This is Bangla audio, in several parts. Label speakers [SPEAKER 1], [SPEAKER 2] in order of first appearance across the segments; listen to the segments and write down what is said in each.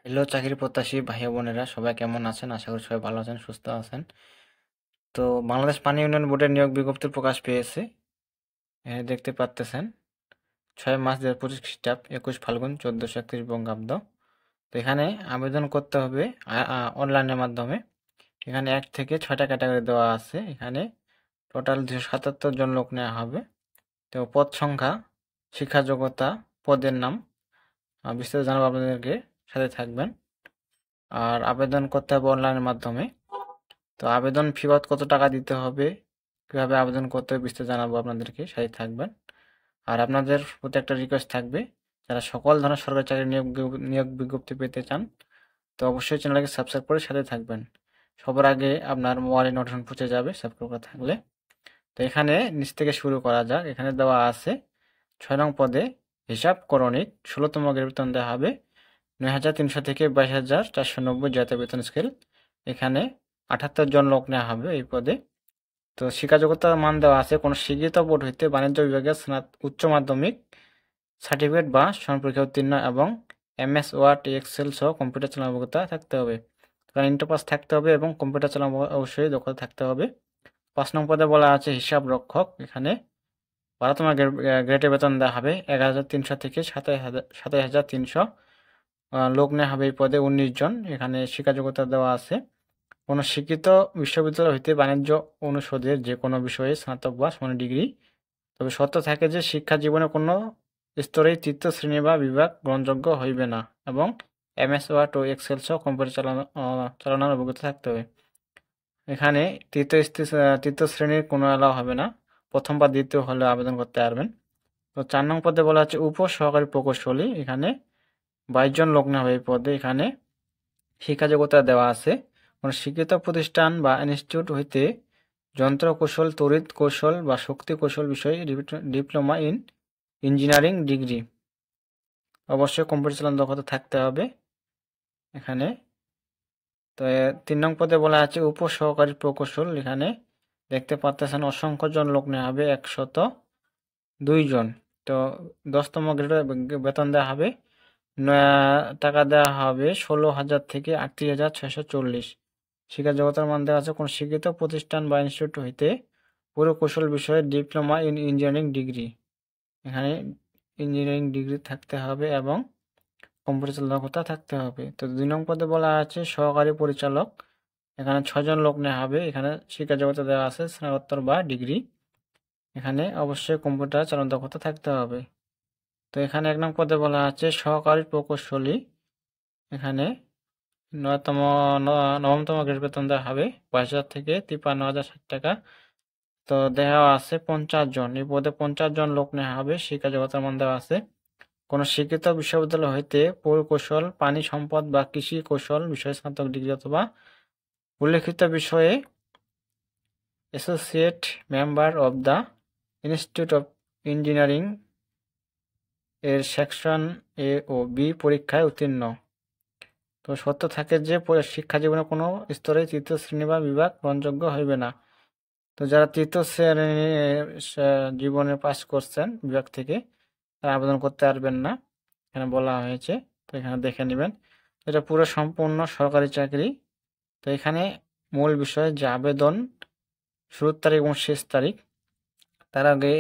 [SPEAKER 1] হ্যালো চাকরি প্রত্যাশী ভাই বোনেরা, সবাই কেমন আছেন? আশা করি সবাই ভালো আছেন, সুস্থ আছেন। তো বাংলাদেশ পানি উন্নয়ন বোর্ডের নিয়োগ বিজ্ঞপ্তি প্রকাশ পেয়েছে। দেখতে পাচ্তেছেন 6 মার্চ 2025 খ্রিস্টাব্দ 21 ফাল্গুন 1431 বঙ্গাব্দ। তো এখানে আবেদন করতে হবে অনলাইনের মাধ্যমে। এখানে 1 থেকে 6টা ক্যাটাগরি দেওয়া আছে। এখানে টোটাল 277 জন লোক নেওয়া হবে। তো পদ সংখ্যা, শিক্ষা যোগ্যতা, পদের নাম বিস্তারিত জানাবো আপনাদেরকে, সাথে থাকবেন। আর আবেদন করতে হবে অনলাইনের মাধ্যমে। তো আবেদন ফি বাবদ কত টাকা দিতে হবে, কীভাবে আবেদন করতে হবে বিস্তারিত জানাবো আপনাদেরকে, সাথে থাকবেন। আর আপনাদের প্রতি একটা রিকোয়েস্ট থাকবে, যারা সকল ধরনের সরকারি চাকরি নিয়োগ বিজ্ঞপ্তি পেতে চান, তো অবশ্যই চ্যানেলকে সাবস্ক্রাইব করে সাথে থাকবেন। সবার আগে আপনার মোবাইলে নোটিফিকেশন পৌঁছে যাবে সাবস্ক্রাইব করা থাকলে। তো এখানে নিচ থেকে শুরু করা যাক। এখানে দেওয়া আছে 6 নং পদে হিসাব করণিক 16তম গ্রেড বেতন দেওয়া হবে 9,300 থেকে 22,490 জাতীয় বেতন স্কেল। এখানে 78 জন লোক নেওয়া হবে এই পদে। তো শিক্ষাযোগ্যতার মান দেওয়া আছে কোনো স্বীকৃত বোর্ড হইতে বাণিজ্য বিভাগের উচ্চ মাধ্যমিক সার্টিফিকেট বা সমান পরীক্ষা উত্তীর্ণ এবং MS ওয়ার্ড এক্সেল সহ কম্পিউটার চালানোর অভিজ্ঞতা থাকতে হবে। কারণ ইন্টার পাস থাকতে হবে এবং কম্পিউটার চালানো অবশ্যই দক্ষতা থাকতে হবে। 5 নং পদে বলা আছে হিসাব রক্ষক। এখানে 12তম গ্রেডে বেতন দেওয়া হবে 11,300 থেকে 27,300 লোক নেওয়া হবে এই পদে 19 জন। এখানে শিক্ষাযোগ্যতা দেওয়া আছে কোনো স্বীকৃত বিশ্ববিদ্যালয় হইতে বাণিজ্য অনুষদের যে কোনো বিষয়ে স্নাতক বা সমান ডিগ্রি। তবে শর্ত থাকে যে শিক্ষা জীবনে কোনো স্তরেই তৃতীয় শ্রেণী বা বিভাগ গ্রহণযোগ্য হইবে না এবং MS ওয়ার্ড ও এক্সেল সহ কম্পিউটার চালানোর অভিজ্ঞতা থাকতে হবে। এখানে তৃতীয় শ্রেণীর কোনো অ্যালাও হবে না, প্রথম বা দ্বিতীয় হলে আবেদন করতে পারবেন। তো 4 নং পদে বলা হচ্ছে উপ সহকারী প্রকৌশলী। এখানে 22 জন লোক নেওয়া হবে এই পদে। এখানে শিক্ষাযোগ্যতা দেওয়া আছে কোনো স্বীকৃত প্রতিষ্ঠান বা ইনস্টিটিউট হইতে যন্ত্র কৌশল, তড়িৎ কৌশল বা শক্তি কৌশল বিষয়ে ডিপ্লোমা ইন ইঞ্জিনিয়ারিং ডিগ্রি। অবশ্যই কম্পিউটার চালানো দক্ষতা থাকতে হবে এখানে। তো 3 নং পদে বলা আছে উপ সহকারী প্রকৌশল। এখানে দেখতে পাচ্ছেন অসংখ্য জন লোক নেওয়া হবে 102 জন। তো 10তম গ্রেডে বেতন দেওয়া হবে টাকা দেওয়া হবে 16,000 থেকে 38,640। শিক্ষা জগতের মান দেওয়া আছে কোনো স্বীকৃত প্রতিষ্ঠান বা ইনস্টিটিউট হইতে পুরকৌশল বিষয়ে ডিপ্লোমা ইন ইঞ্জিনিয়ারিং ডিগ্রি। এখানে ইঞ্জিনিয়ারিং ডিগ্রি থাকতে হবে এবং কম্পিউটার চালকতা থাকতে হবে। তো 2 নং পদে বলা আছে সহকারী পরিচালক। এখানে 6 জন লোক নেওয়া হবে। এখানে শিক্ষা জগতে দেওয়া আছে স্নাতকোত্তর বা ডিগ্রি। এখানে অবশ্যই কম্পিউটার চালানো দক্ষতা থাকতে হবে। তো এখানে 1 নং পদে বলা আছে সহকারী প্রকৌশলী। এখানে নবমতম গ্রেড বেতন দেওয়া হবে 22,000 থেকে 53,060 টাকা। তো দেওয়া আছে 50 জন। এই পদে 50 জন লোক নেওয়া হবে। শিক্ষা জগতের মান দেওয়া আছে কোনো স্বীকৃত বিশ্ববিদ্যালয় হইতে পরিকৌশল, পানি সম্পদ বা কৃষি কৌশল বিষয়ে স্নাতক ডিগ্রি অথবা উল্লেখিত বিষয়ে associate member of the institute of engineering এর সেকশন A ও B পরীক্ষায় উত্তীর্ণ। তো শর্ত থাকে যে শিক্ষা জীবনে কোনো স্তরে তৃতীয় শ্রেণী বা বিভাগ গ্রহণযোগ্য হইবে না। তো যারা তৃতীয় শ্রেণী জীবনে পাস করছেন বিভাগ থেকে, তারা আবেদন করতে পারবেন না, এখানে বলা হয়েছে। তো এখানে দেখে নেবেন, এটা পুরো সম্পূর্ণ সরকারি চাকরি। তো এখানে মূল বিষয় যে আবেদন শুরুর তারিখ এবং শেষ তারিখ, তার আগে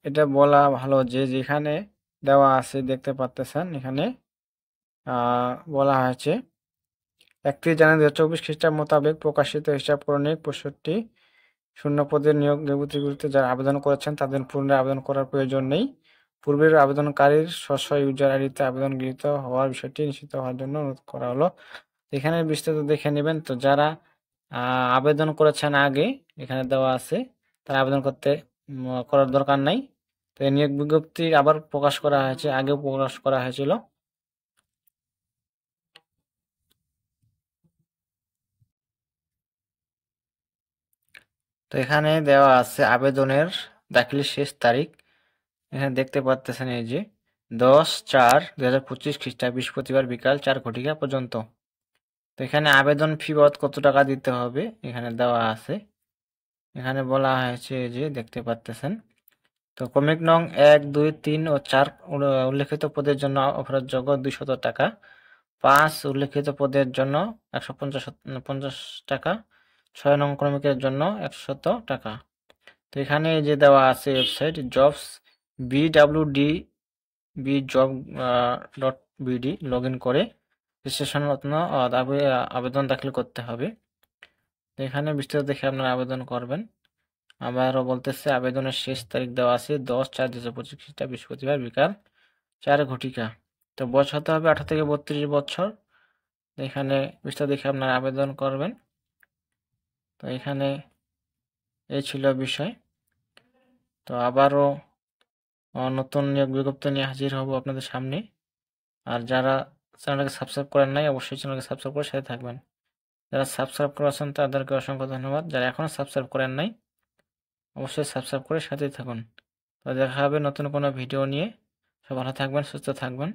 [SPEAKER 1] এটা বলা ভালো যে যেখানে দেওয়া আছে দেখতে পাচ্তেছেন এখানে বলা হয়েছে 31 জানুয়ারি 2024 খ্রিস্টাব্দ মোতাবেক প্রকাশিত হিসাব করণিক 65 শূন্য পদের নিয়োগ বিজ্ঞপ্তিগুলিতে যারা আবেদন করেছেন তাদের পুনরায় আবেদন করার প্রয়োজন নেই। পূর্বের আবেদনকারীর স্ব ইউজার আইডিতে আবেদন গৃহীত হওয়ার বিষয়টি নিশ্চিত হওয়ার জন্য অনুরোধ করা হলো। এখানে বিস্তারিত দেখে নেবেন। তো যারা আবেদন করেছেন আগে, এখানে দেওয়া আছে, তারা আবেদন করার দরকার নাই। তো এই নিয়োগ বিজ্ঞপ্তি আবার প্রকাশ করা হয়েছে, আগেও প্রকাশ করা হয়েছিল। তো এখানে দেওয়া আছে আবেদনের দাখিলের শেষ তারিখ। এখানে দেখতে পাচ্ছেন এই যে 10/4/2025 খ্রিস্টাব্দ বৃহস্পতিবার বিকাল 4 ঘটিকা পর্যন্ত। তো এখানে আবেদন ফি বাবদ কত টাকা দিতে হবে এখানে দেওয়া আছে। এখানে বলা হয়েছে যে দেখতে পাচ্ছেন। তো ক্রমিক নং 1, 2, 3 ও 4 উল্লেখিত পদের জন্য অফারযোগ্য 200 টাকা। 5 উল্লেখিত পদের জন্য 150 টাকা, 6 নং ক্রমিকের জন্য 100 টাকা। তো এখানে যে দেওয়া আছে website jobs bwdbjob.bd log in করে রেজিস্ট্রেশন আবেদন দাখিল করতে হবে। তো এখানে বিস্তারিত দেখে আপনারা আবেদন করবেন। আবারও বলতেছে আবেদনের শেষ তারিখ দেওয়া আছে 10/4/2025 খ্রিস্টাব্দ বৃহস্পতিবার বিকাল 4 ঘটিকা। তো বয়স হতে হবে 18 থেকে 32 বছর। এখানে বিস্তারিত দেখে আপনারা আবেদন করবেন। তো এখানে এই ছিল বিষয়। তো আবারও নতুন নিয়োগ বিজ্ঞপ্তি নিয়ে হাজির হব আপনাদের সামনে। আর যারা চ্যানেলটাকে সাবস্ক্রাইব করেন নাই অবশ্যই চ্যানেলকে সাবস্ক্রাইব করে সাথে থাকবেন। যারা সাবস্ক্রাইব করেছেন তাদেরকে অসংখ্য ধন্যবাদ। যারা এখনও সাবস্ক্রাইব করেন নাই অবশ্যই সাবস্ক্রাইব করে সাথেই থাকুন। তো দেখা হবে নতুন কোনো ভিডিও নিয়ে। সব ভালো থাকবেন, সুস্থ থাকবেন।